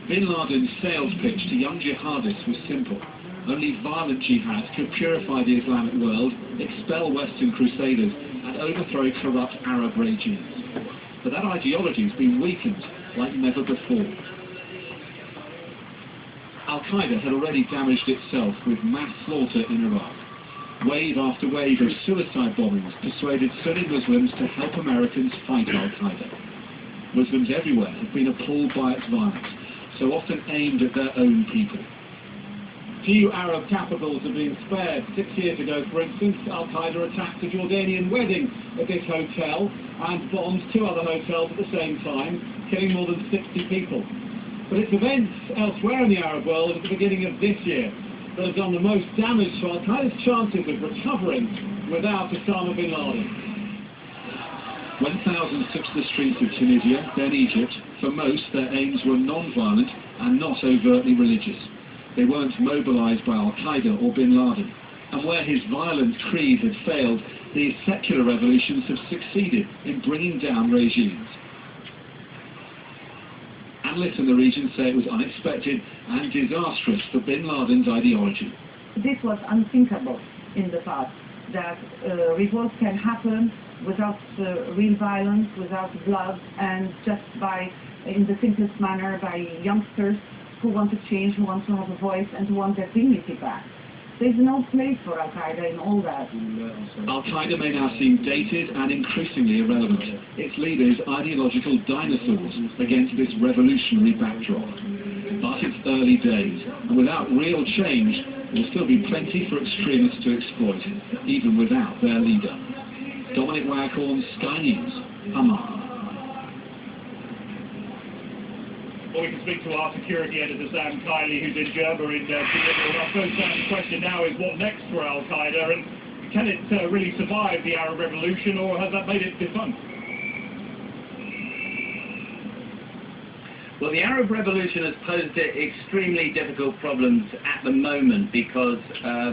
Bin Laden's sales pitch to young jihadists was simple. Only violent jihad could purify the Islamic world, expel Western crusaders, and overthrow corrupt Arab regimes. But that ideology has been weakened like never before. Al-Qaeda had already damaged itself with mass slaughter in Iraq. Wave after wave of suicide bombings persuaded Sunni Muslims to help Americans fight Al-Qaeda. Muslims everywhere have been appalled by its violence, so often aimed at their own people. Few Arab capitals have been spared. 6 years ago, for instance, Al-Qaeda attacked a Jordanian wedding at this hotel and bombed 2 other hotels at the same time, killing more than 60 people. But it's events elsewhere in the Arab world at the beginning of this year that have done the most damage to Al-Qaeda's chances of recovering without Osama bin Laden. When thousands took to the streets of Tunisia, then Egypt, for most their aims were non-violent and not overtly religious. They weren't mobilized by Al-Qaeda or bin Laden. And where his violent creed had failed, these secular revolutions have succeeded in bringing down regimes. Analysts in the region say it was unexpected and disastrous for bin Laden's ideology. This was unthinkable in the past, that revolts can happen without real violence, without blood, and just by, in the simplest manner, by youngsters who want to change, who want to have a voice, and who want their dignity back. There's no place for Al-Qaeda in all that. Al-Qaeda may now seem dated and increasingly irrelevant. Its leaders ideological dinosaurs against this revolutionary backdrop. But it's early days, and without real change, there will still be plenty for extremists to exploit, even without their leader. Dominic Waghorn, Sky News, Amman. Well, we can speak to our security editor, Sam Kiley, who's in Jerba in Tunisia. I suppose Sam's question now is what next for Al-Qaeda, and can it really survive the Arab Revolution, or has that made it defunct? Well, the Arab Revolution has posed extremely difficult problems at the moment because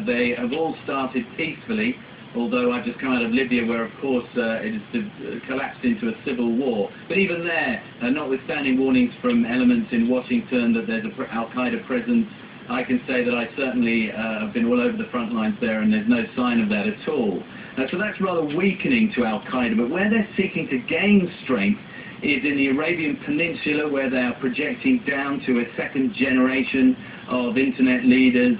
they have all started peacefully, although I've just come out of Libya where, of course, it has collapsed into a civil war. But even there, notwithstanding warnings from elements in Washington that there's an Al-Qaeda presence, I can say that I certainly have been all over the front lines there, and there's no sign of that at all. So that's rather weakening to Al-Qaeda, but where they're seeking to gain strength is in the Arabian Peninsula, where they are projecting down to a second generation of internet leaders,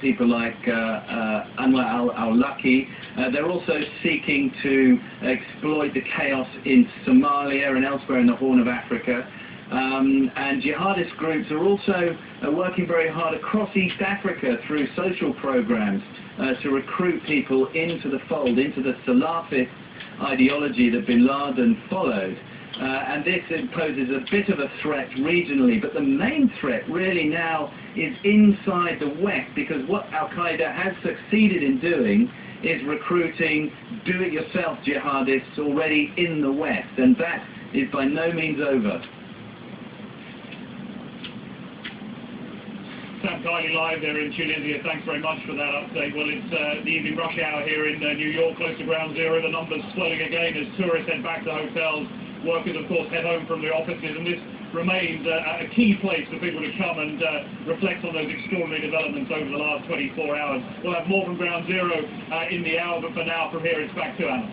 people like Anwar al-Awlaki. They're also seeking to exploit the chaos in Somalia and elsewhere in the Horn of Africa. And jihadist groups are also working very hard across East Africa through social programs to recruit people into the fold, into the Salafist ideology that bin Laden followed. And this poses a bit of a threat regionally, but the main threat really now is inside the West, because what Al-Qaeda has succeeded in doing is recruiting do-it-yourself jihadists already in the West, and that is by no means over. Sam Kiley live there in Tunisia. Thanks very much for that update. Well, it's the evening rush hour here in New York, close to ground zero. The numbers swelling again as tourists head back to hotels. Workers, of course, head home from the offices, and this remains a key place for people to come and reflect on those extraordinary developments over the last 24 hours. We'll have more from ground zero in the hour, but for now, from here, it's back to Anna.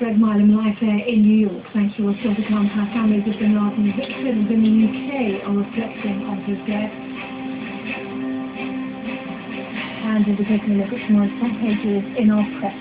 Greg Milam live there in New York. Thank you. We're still to come. How families of bin Laden victims in the UK are reflecting on his death. And we'll be taking a look at tomorrow's front pages in our press.